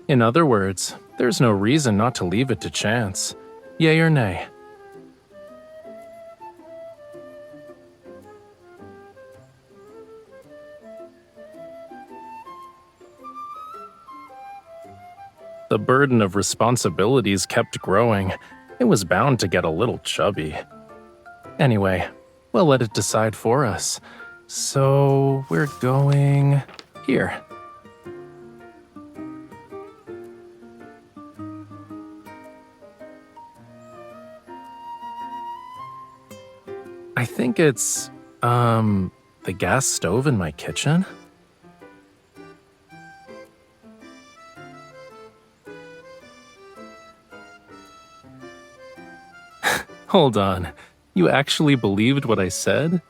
In other words, there's no reason not to leave it to chance. Yay or nay? The burden of responsibilities kept growing. It was bound to get a little chubby. Anyway, we'll let it decide for us. So, we're going here. I think it's, the gas stove in my kitchen? Hold on, you actually believed what I said?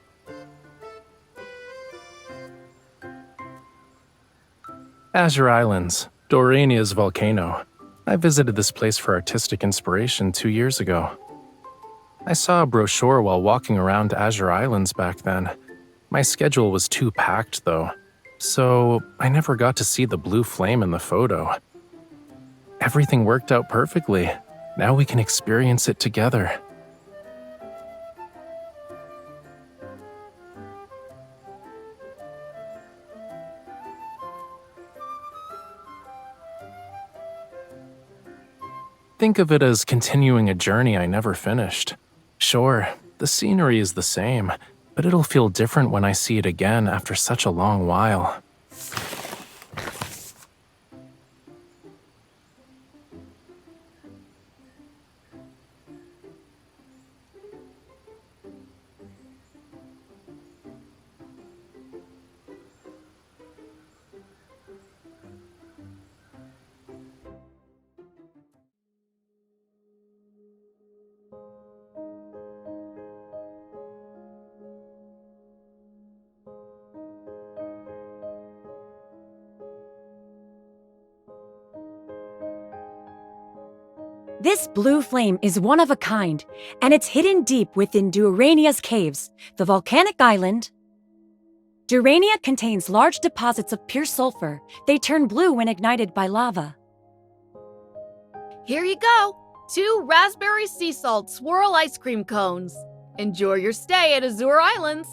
Azure Islands, Dorania's volcano. I visited this place for artistic inspiration 2 years ago. I saw a brochure while walking around Azure Islands back then. My schedule was too packed though, so I never got to see the blue flame in the photo. Everything worked out perfectly. Now we can experience it together. Think of it as continuing a journey I never finished. Sure, the scenery is the same, but it'll feel different when I see it again after such a long while. This blue flame is one of a kind, and it's hidden deep within Durania's caves, the volcanic island. Durania contains large deposits of pure sulfur. They turn blue when ignited by lava. Here you go! 2 raspberry sea salt swirl ice cream cones. Enjoy your stay at Azure Islands.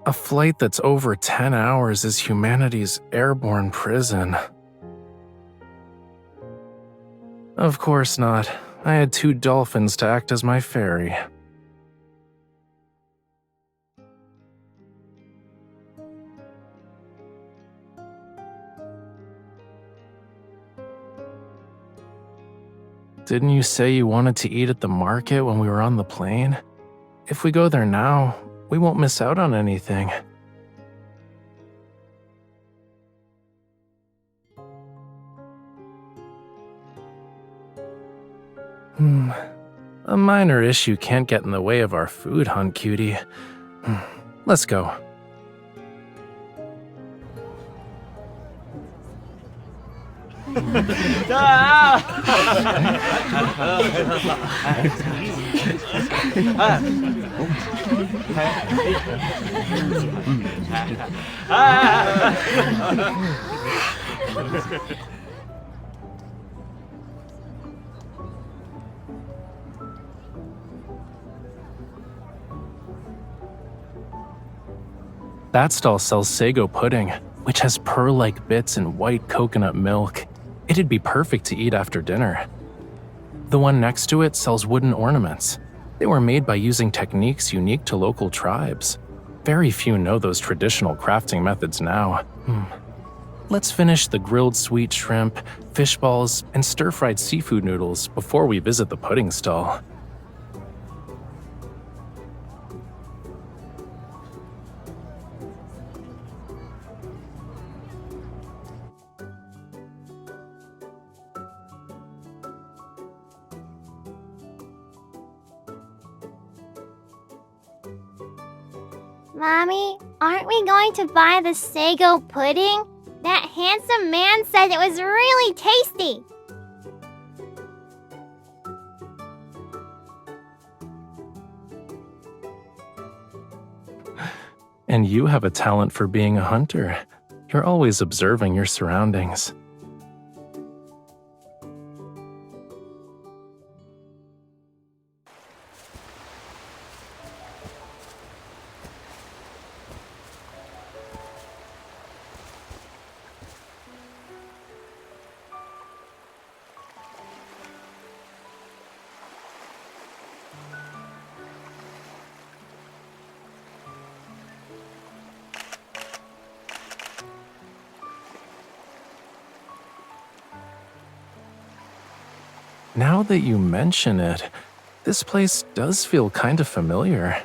A flight that's over 10 hours is humanity's airborne prison. Of course not. I had 2 dolphins to act as my ferry. Didn't you say you wanted to eat at the market when we were on the plane? If we go there now, we won't miss out on anything. A minor issue can't get in the way of our food hunt, cutie. Let's go. That stall sells sago pudding, which has pearl-like bits and white coconut milk. It'd be perfect to eat after dinner. The one next to it sells wooden ornaments. They were made by using techniques unique to local tribes. Very few know those traditional crafting methods now. Let's finish the grilled sweet shrimp, fish balls, and stir-fried seafood noodles before we visit the pudding stall. Mommy, aren't we going to buy the sago pudding? That handsome man said it was really tasty. And you have a talent for being a hunter. You're always observing your surroundings. Now that you mention it, this place does feel kind of familiar.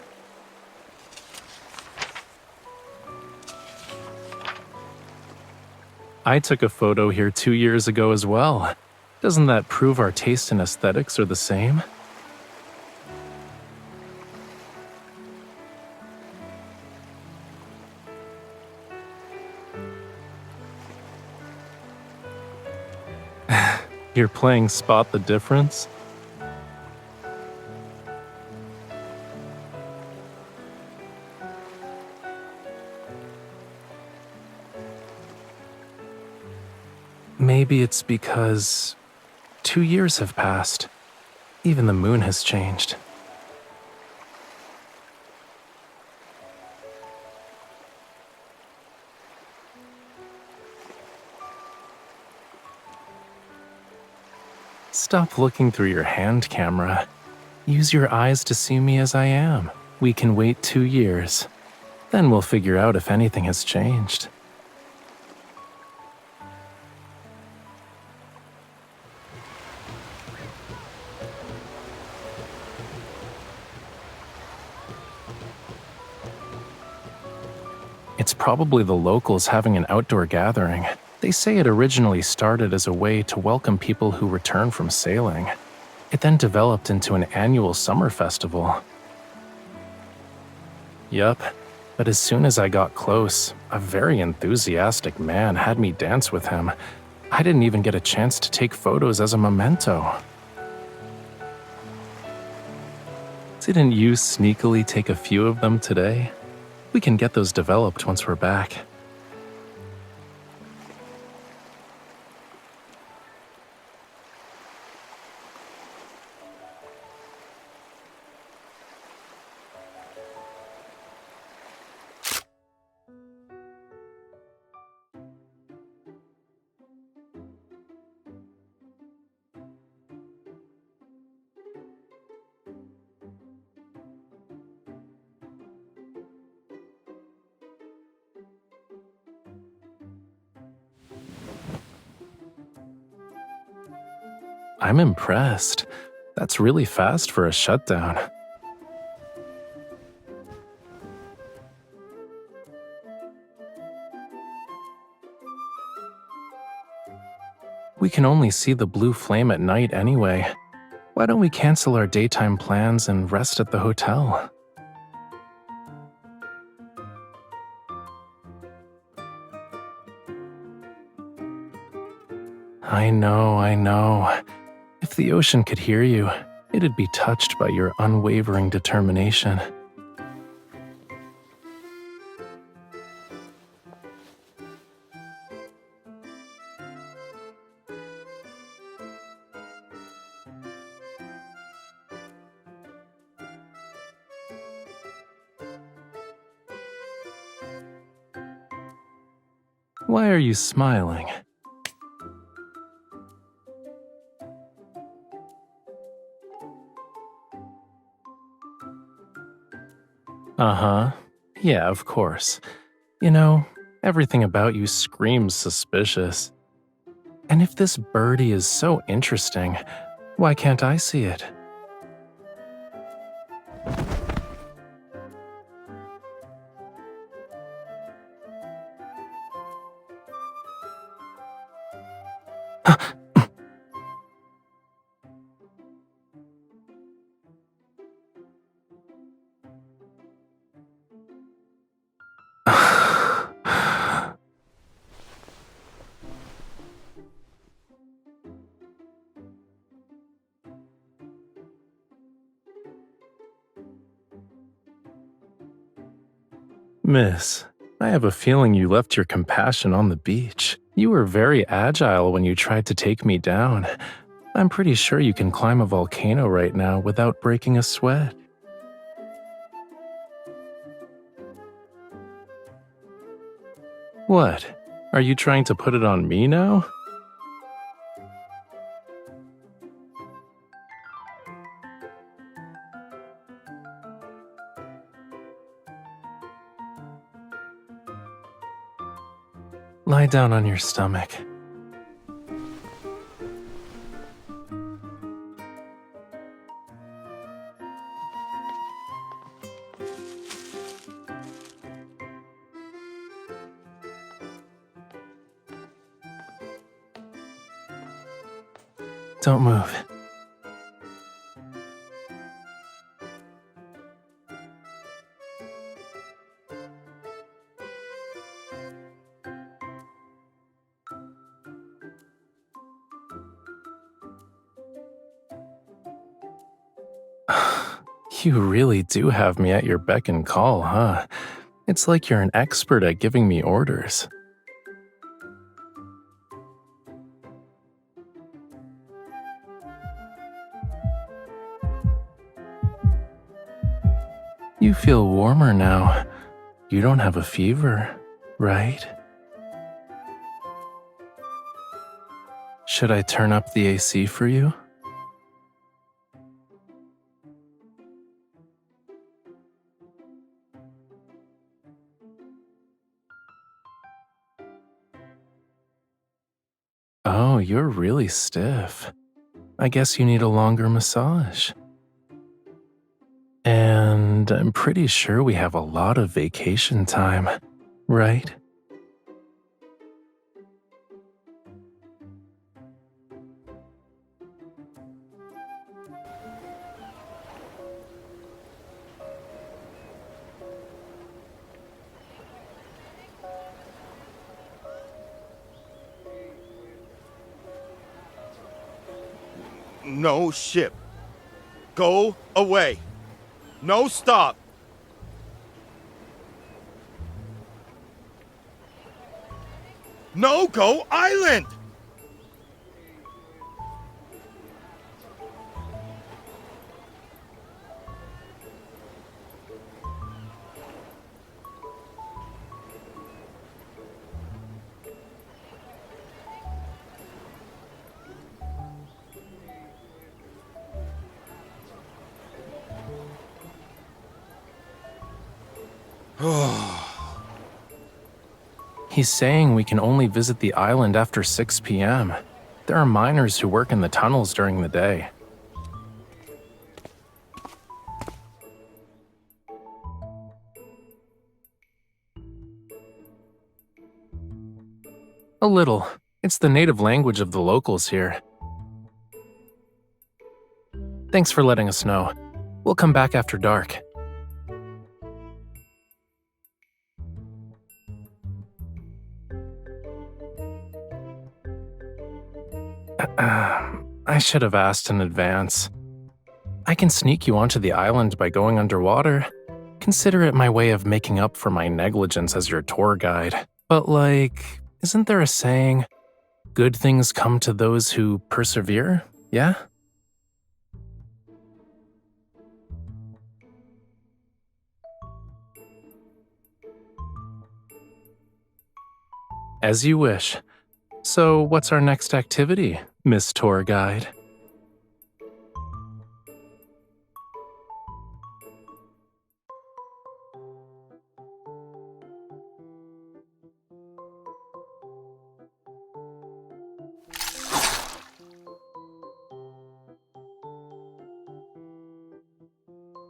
I took a photo here 2 years ago as well. Doesn't that prove our taste and aesthetics are the same? You're playing Spot the Difference? Maybe it's because 2 years have passed. Even the moon has changed. Stop looking through your hand camera. Use your eyes to see me as I am. We can wait 2 years. Then we'll figure out if anything has changed. It's probably the locals having an outdoor gathering. They say it originally started as a way to welcome people who return from sailing. It then developed into an annual summer festival. Yup, but as soon as I got close, a very enthusiastic man had me dance with him. I didn't even get a chance to take photos as a memento. Didn't you sneakily take a few of them today? We can get those developed once we're back. I'm impressed. That's really fast for a shutdown. We can only see the blue flame at night anyway. Why don't we cancel our daytime plans and rest at the hotel? I know. If the ocean could hear you, it'd be touched by your unwavering determination. Why are you smiling? Uh-huh. Yeah, of course. You know, everything about you screams suspicious. And if this birdie is so interesting, why can't I see it? Miss, I have a feeling you left your compassion on the beach. You were very agile when you tried to take me down. I'm pretty sure you can climb a volcano right now without breaking a sweat. What? Are you trying to put it on me now? Lie down on your stomach. Don't move. You really do have me at your beck and call, huh? It's like you're an expert at giving me orders. You feel warmer now. You don't have a fever, right? Should I turn up the AC for you? Oh, you're really stiff. I guess you need a longer massage. And I'm pretty sure we have a lot of vacation time, right? No ship. Go away. No stop. No go island. He's saying we can only visit the island after 6 p.m. There are miners who work in the tunnels during the day. A little. It's the native language of the locals here. Thanks for letting us know. We'll come back after dark. I should have asked in advance. I can sneak you onto the island by going underwater. Consider it my way of making up for my negligence as your tour guide. But isn't there a saying, good things come to those who persevere, yeah? As you wish. So, what's our next activity, Miss Tour Guide?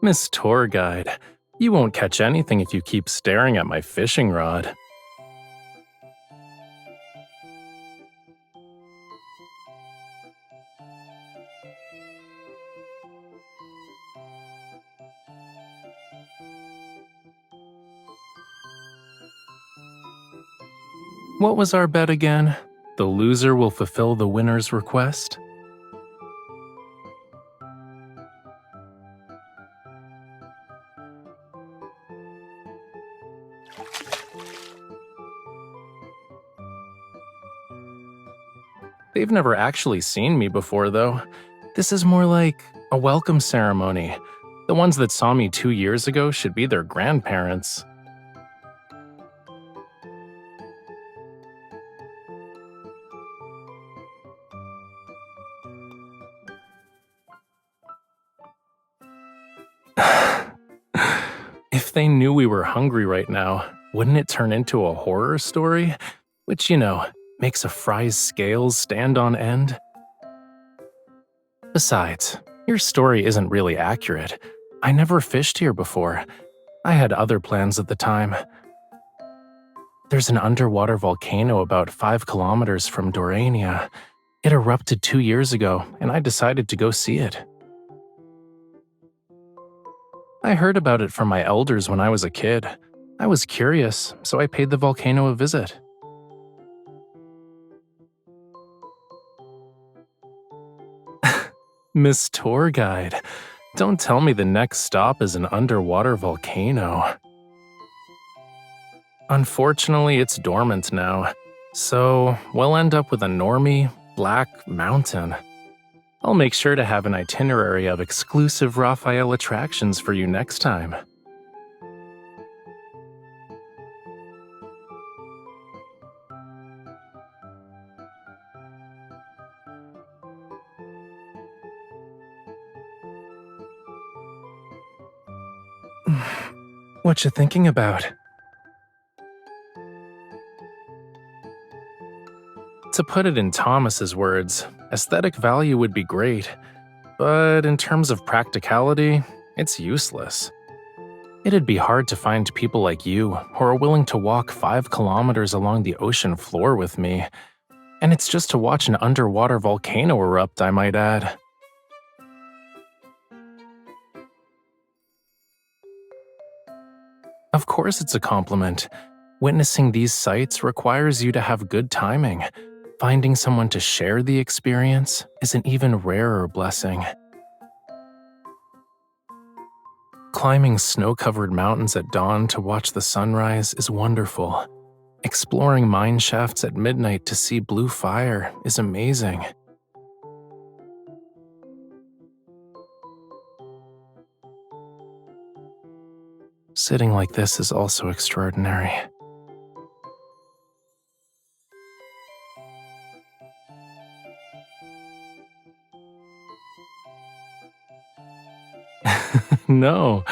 Miss Tour Guide, you won't catch anything if you keep staring at my fishing rod. What was our bet again? The loser will fulfill the winner's request? They've never actually seen me before, though. This is more like a welcome ceremony. The ones that saw me 2 years ago should be their grandparents. If they knew we were hungry right now, wouldn't it turn into a horror story? Which, makes a fry's scales stand on end? Besides, your story isn't really accurate. I never fished here before. I had other plans at the time. There's an underwater volcano about 5 kilometers from Dorania. It erupted 2 years ago, and I decided to go see it. I heard about it from my elders when I was a kid. I was curious, so I paid the volcano a visit. Miss Tour Guide, don't tell me the next stop is an underwater volcano. Unfortunately, it's dormant now, so we'll end up with a normie, black mountain. I'll make sure to have an itinerary of exclusive Rafayel attractions for you next time. What you thinking about? To put it in Thomas's words, aesthetic value would be great, but in terms of practicality, it's useless. It'd be hard to find people like you who are willing to walk 5 kilometers along the ocean floor with me, and it's just to watch an underwater volcano erupt, I might add. Of course it's a compliment. Witnessing these sights requires you to have good timing. Finding someone to share the experience is an even rarer blessing. Climbing snow-covered mountains at dawn to watch the sunrise is wonderful. Exploring mine shafts at midnight to see blue fire is amazing. Sitting like this is also extraordinary. No,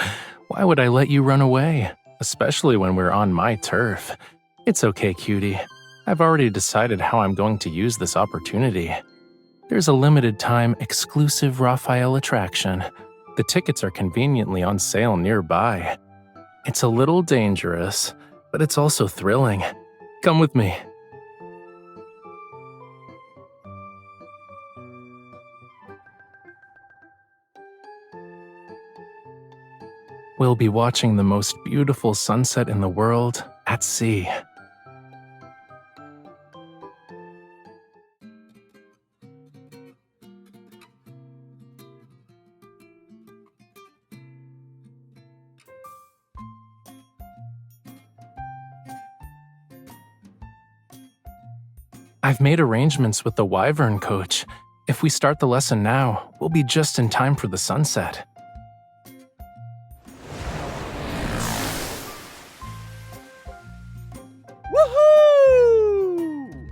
why would I let you run away? Especially when we're on my turf. It's okay, cutie. I've already decided how I'm going to use this opportunity. There's a limited time exclusive Rafayel attraction. The tickets are conveniently on sale nearby. It's a little dangerous, but it's also thrilling. Come with me. We'll be watching the most beautiful sunset in the world at sea. I've made arrangements with the wyvern coach. If we start the lesson now, we'll be just in time for the sunset. Woohoo!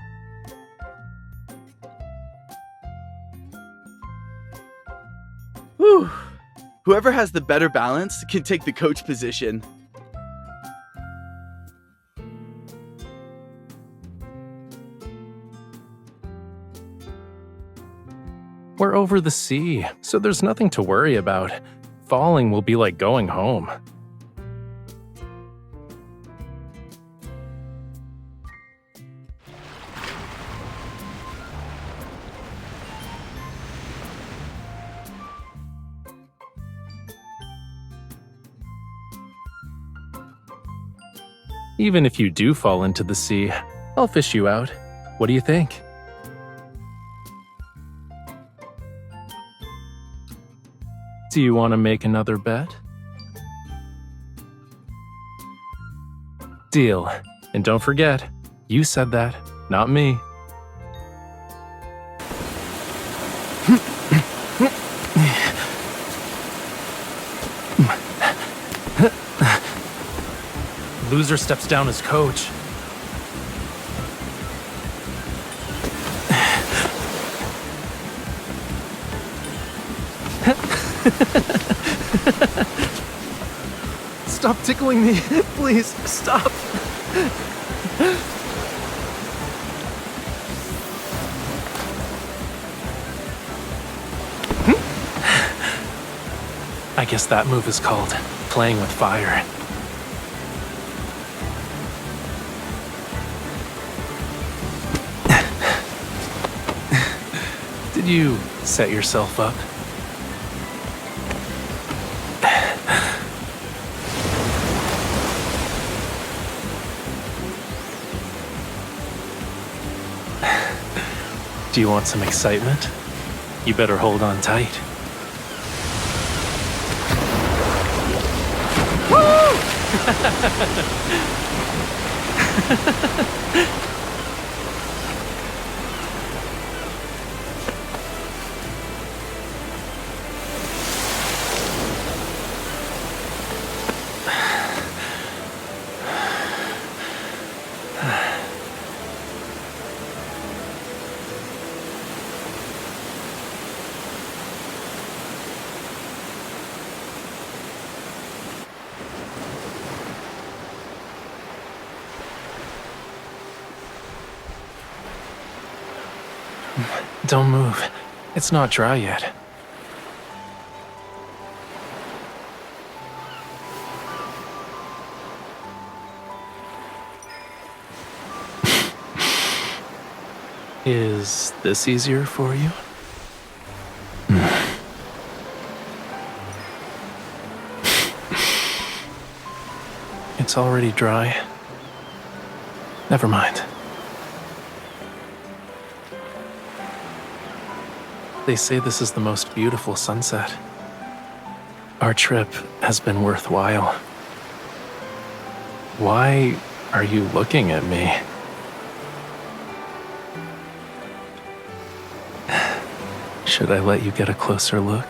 Whew. Whoever has the better balance can take the coach position. We're over the sea, so there's nothing to worry about. Falling will be like going home. Even if you do fall into the sea, I'll fish you out. What do you think? Do you want to make another bet? Deal. And don't forget, you said that, not me. loser steps down as coach. Stop tickling me. Please, stop. I guess that move is called playing with fire. Did you set yourself up? Do you want some excitement? You better hold on tight. Don't move. It's not dry yet. Is this easier for you? It's already dry. Never mind. They say this is the most beautiful sunset. Our trip has been worthwhile. Why are you looking at me? Should I let you get a closer look?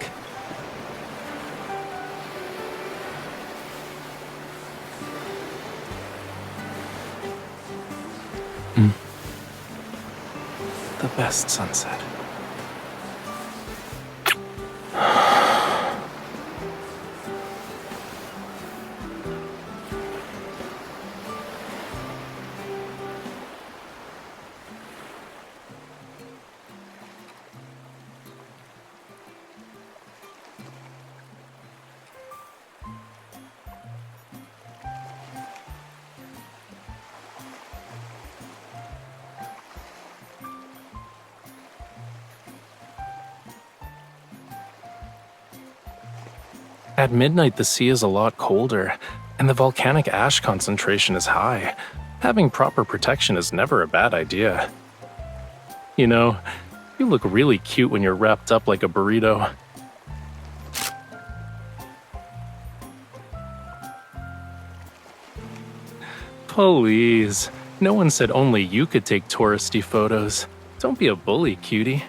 The best sunset. At midnight, the sea is a lot colder, and the volcanic ash concentration is high. Having proper protection is never a bad idea. You know, you look really cute when you're wrapped up like a burrito. Please, no one said only you could take touristy photos. Don't be a bully, cutie.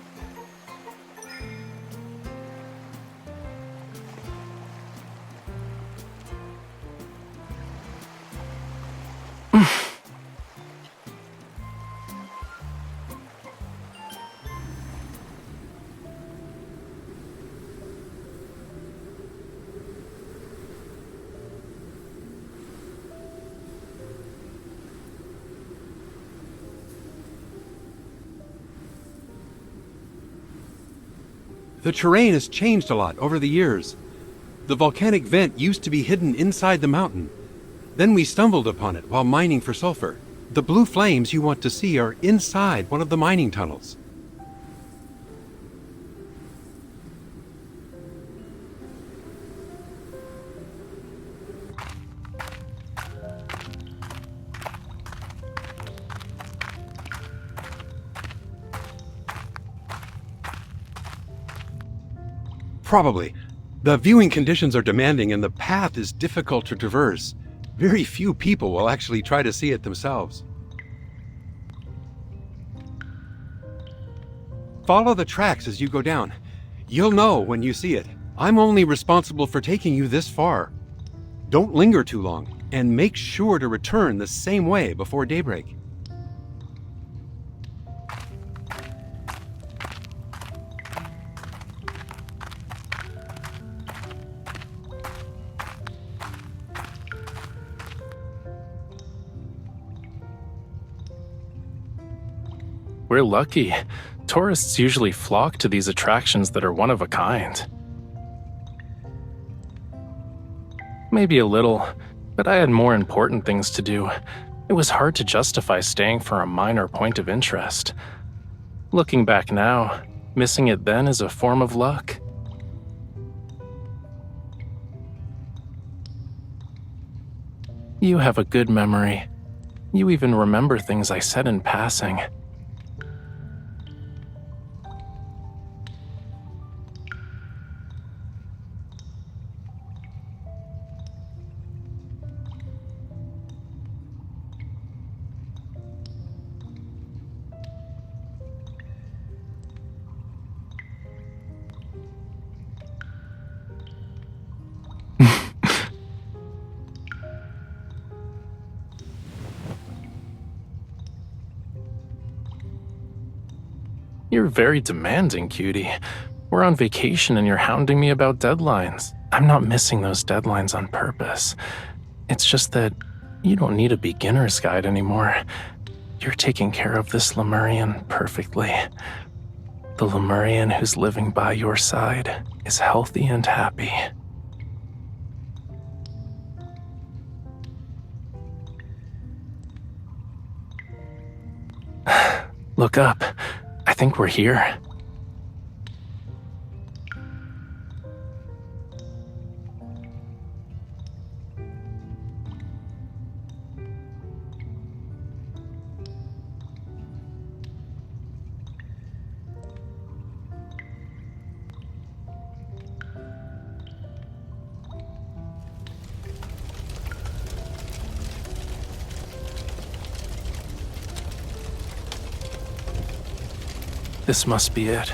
The terrain has changed a lot over the years. The volcanic vent used to be hidden inside the mountain. Then we stumbled upon it while mining for sulfur. The blue flames you want to see are inside one of the mining tunnels. Probably. The viewing conditions are demanding and the path is difficult to traverse. Very few people will actually try to see it themselves. Follow the tracks as you go down. You'll know when you see it. I'm only responsible for taking you this far. Don't linger too long, and make sure to return the same way before daybreak. We're lucky. Tourists usually flock to these attractions that are one of a kind. Maybe a little, but I had more important things to do. It was hard to justify staying for a minor point of interest. Looking back now, missing it then is a form of luck. You have a good memory. You even remember things I said in passing. You're very demanding, cutie. We're on vacation and you're hounding me about deadlines. I'm not missing those deadlines on purpose. It's just that you don't need a beginner's guide anymore. You're taking care of this Lemurian perfectly. The Lemurian who's living by your side is healthy and happy. Look up. I think we're here. This must be it.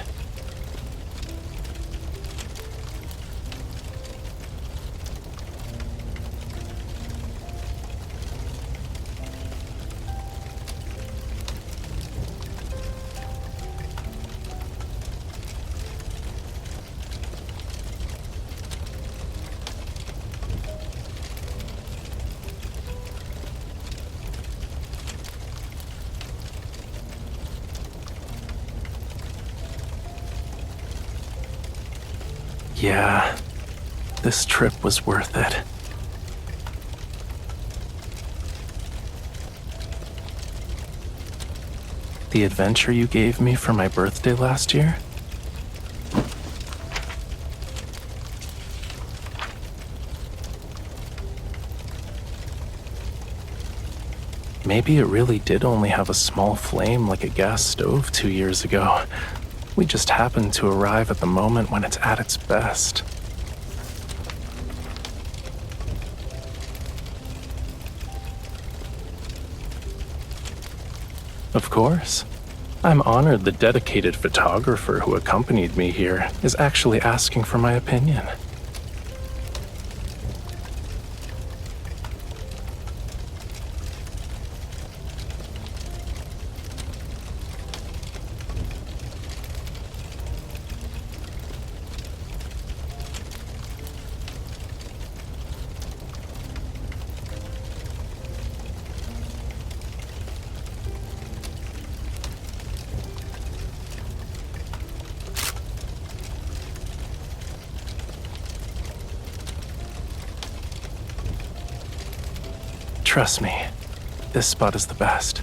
Yeah, this trip was worth it. The adventure you gave me for my birthday last year? Maybe it really did only have a small flame like a gas stove 2 years ago. We just happened to arrive at the moment when it's at its best. Of course. I'm honored the dedicated photographer who accompanied me here is actually asking for my opinion. Trust me, this spot is the best.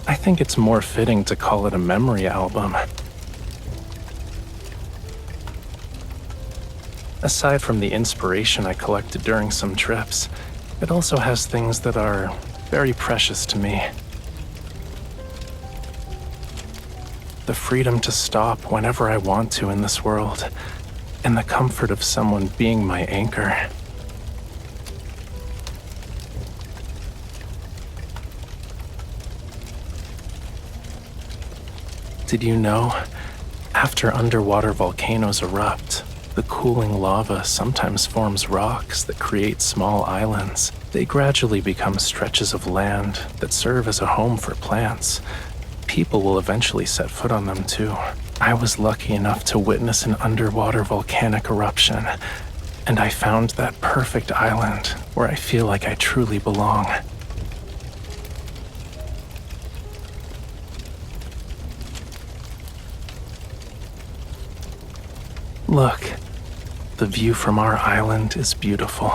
I think it's more fitting to call it a memory album. Aside from the inspiration I collected during some trips, it also has things that are very precious to me. The freedom to stop whenever I want to in this world, and the comfort of someone being my anchor. Did you know After underwater volcanoes erupt, the cooling lava sometimes forms rocks that create small islands. They gradually become stretches of land that serve as a home for plants. People will eventually set foot on them too. I was lucky enough to witness an underwater volcanic eruption, and I found that perfect island where I feel like I truly belong. Look, the view from our island is beautiful.